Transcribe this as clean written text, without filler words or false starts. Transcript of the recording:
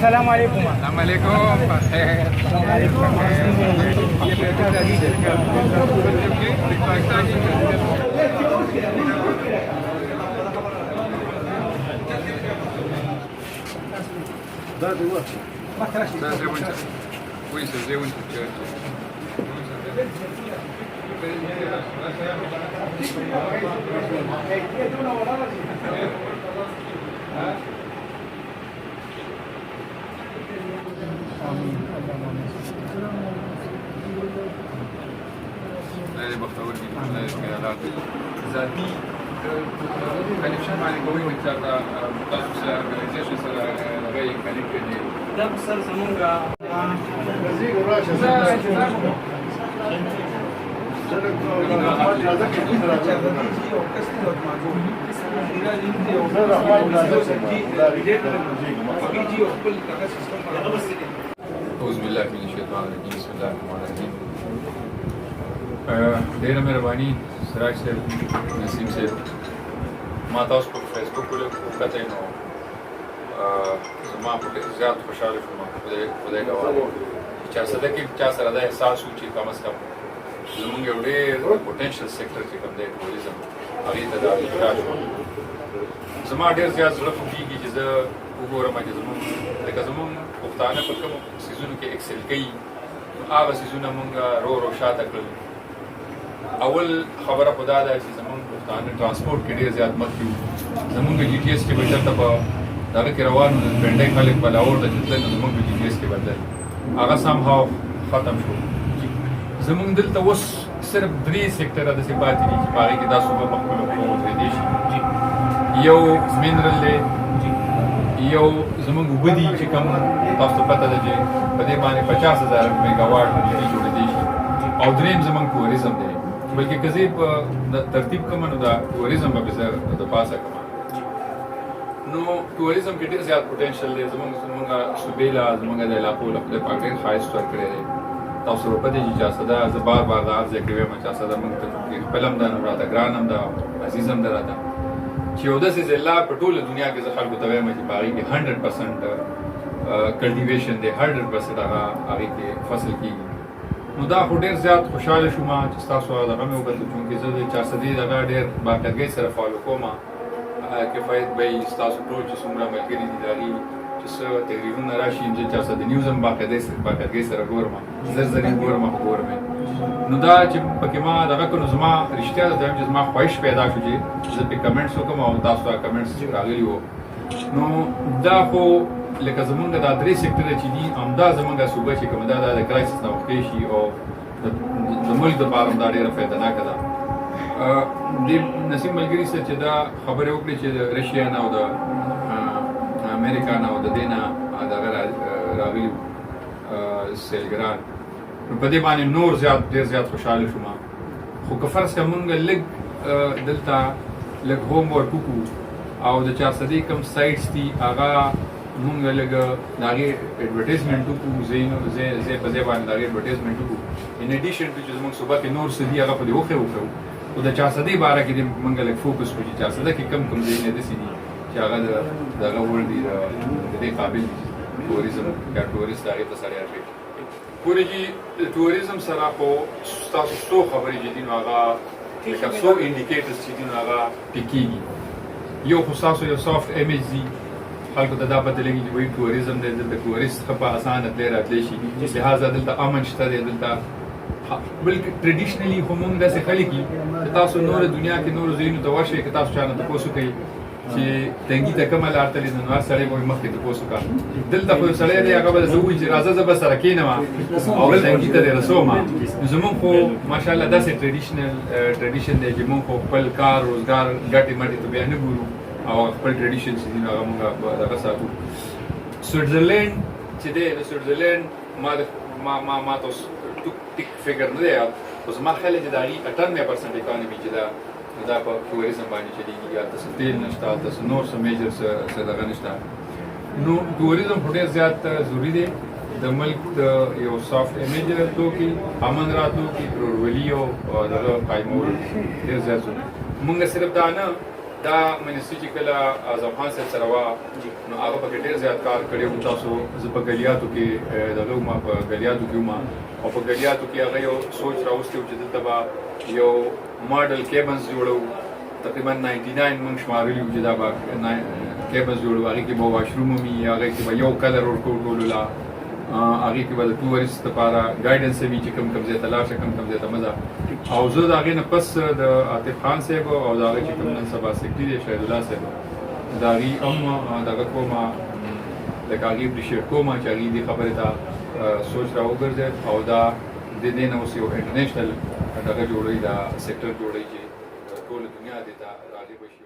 السلام عليكم. السلام عليكم. بخير. السلام عليكم. لا بختار لا ذاتي كونكشن باندې کوي چې تاسو سره ارګنایزیشن سره راغی کنيکټ دي دا سر زمونږه أعوذ بالله من الشيطان الرجيم بسم الله الرحمن الرحيم ډېره مهرباني سراج صاحب نسیم صاحب ما تاسو په فیسبوک وکتئ نو زما په ډېر زیات خوشحاله شوم خدای ګواه چا سره کې چا سره دا احساس و چې کم از کم زمونږ یو ډېر پوټینشل سیکټر چې کوم دی ټوریزم هغې ته دا اجرا شو زما ډېر زیات زړه خوږېږي چې زه وګورم چې زمونږ لکه زمونږ پښتانه په کومو څیزونو کې ایکسل کوي نو هغه څیزونه مونږ رو شاته کړل اول خبره خو دا ده چې زمونږ پښتانه ټرانسپورټ کې ډېر زیات مخکې وو زمونږ جي ټي ایس کې به چېرته په دغه کې روان وو د پنډۍ خلک به لاهور ته چې تلل نو زمونږ په جي ټي ایس کې بدل هغه سمهاو ختم شو زمونږ دلته اوس صرف 3 سیکټره داسې پاتې دي چې په هغې کې دا صوبه په خپلو پښو ودرېدی شي یو منرل دی یو زمونږ اوبه دي چې کوم تاسو ته پته ده چې په دې باندې 50,000 میګا واټ بجلي جوړېدی شي او درېیم زمونږ ټوریزم دی بلکې که زه په ترتیب کوم نو دا ټوریزم به زه د پاسه کوم نو ټوریزم کې ډېر زیات پوټینشل دی زمونږ صوبې له زمونږ د علاقو له خدای پاک ډېر ښایست ورکړی دی تاسو به پته چې چا ده زه بار بار دا عرض یې کوي یم چا ده مونږ ته خپل هم ده نو راته ګران هم ده عزیز هم ده راته چې یو داسې ضلع په ټوله دنیا کې زه خلکو ته وایم چې په هغې کې 100% کلټیویشن دی 100% هغې کې فصل کېږي نو دا خو ډېر زیات خوشحاله شوم چې ستاسو دغه مې وکتل چونکې زه د 400 دغه ډېر باقاعدګۍ سره فالو کوم کفایت به یې ستاسو ټول چې څومره ملګري دي د هغې چې څه تقریرونه را شي زه 400 نیوز هم باقاعدګۍ سره ګورم زر زر یې ګورم خو ګورم نو دا چې پکې ما دغه کړو زما رښتیا درته وایم چې زما خواهش پیدا شو چې زه پې کمنټس وکړم او تاسو ته کمنټس چې راغلي وو نو دا خو لکه زمونږ دا 3 سیکټره چې دي همدا زمونږ صوبه چې کومه ده دا د کرایسس نه وقفې شي او د ملک دپاره هم دا ډېره فایدهناکه ده د نسیم ملګري سره چې دا خبرې وکړې چې د رشیا نه او د امریکا نه او د دې نه دغه راغلي سیلګران نو په دې باندې نور ډېر زیات خوشحاله شوم خو که فرض کړه مونږ لږ دلته لږ هوم ورک وکړو او د 400 کوم سایټس دي هغه مونږ لږ د هغې اډورټایزمنټ وکړو زه په ځای باندې د هغې اډورټایزمنټ وکړو ان اډیشن ټو چې زمونږ صوبه کې نور څه دي هغه په دې وښیو خو د 400 باره کې دې مونږ لږ فوکس وکړو چې 400 کې کوم ځایونه داسې دي چې هغه دغه وړ دي د دې قابل دي ټوریزم یا ټوریست هغې ته سړی اټریکټ پورې چې ټوریزم سره خو ستاسو څو خبرې چې دي نو هغه لکه څو انډیکیټرز چې دي نو هغه ټیکېږي یو خو ستاسو یو سافټ ایمیج دي خلکو ته دا پته لګي چې وایي ټوریزم دی دلته ټوریست ښه په اسانه تللی راتلی شي لهذا دلته امن شته دی دلته بلکې ټریډیشنلي خو مونږ داسې خلک یو چې تاسو نوره دنیا کې نورو ځایونو ته ورشئ که تاسو چا نه تپوس وکړئ چې تنګي ته کومه لار تللې نو هر سړی به وایي مخکې تپوس وکړه دلته خو یو سړی دی هغه به درته ووایي چې راځه زه به سره کښېنم او تنګي ته دې رسوم نو زمونږ خو ماشاءالله داسې ټریډیشن دی چې مونږ خو خپل کار روزګار ګټې مټې ته بیا نه ګورو او خپل ټریډیشن چې دي نو هغه مونږ دغه ساتو سویټزرلینډ چې دی د سویټزرلینډ ما تاسو ټیک فګر نه دی خو زما خیال دی چې دا غي 98% اکانومي چې دا په ټوریزم باندې چلیږي یا تاسو تیل نشته تاسو نور سم میجر څه دغه نشته نو ټوریزم ډېر زیات ضروری دی د ملک د یو سافت ایمیج توکي امن راتلو کې پرورولي او دغه قایمول ډېر زیات ضروري موږ صرف دا نه دا منسټری چې کله اعظم خان صاحب سره وا نو هغه په ډېر زیات کار کړی او تاسو زه په غلیاتو کې دغه ما په غلیاتو کې ما او په غلیاتو کې هغه یو سوچ راوستي چې دلته به یو ماډل کیبنز جوړو تقریبا 99 موږ شمارلی چې دا به کیبنز جوړو هغه کې به واشروم می هغه کې به یو کلر ورکول لا هغه کې به د ټورست لپاره ګایډنس وی چې کوم ځای ته لاړ شي کوم ځای ته مزه او زه دا غي نه پس د عاطف خان صاحب او دا چې کوم نن سبا سکرټری شهید الله صاحب دا غي دا کومه د کاغي بریشر کومه چې غي دي خبره تا سوچ راوګرځي او دا د دې نو یو انټرنیشنل دغه جوړوي دا سېکټر جوړوي چې ټول دنیا دې ته راغلي بشي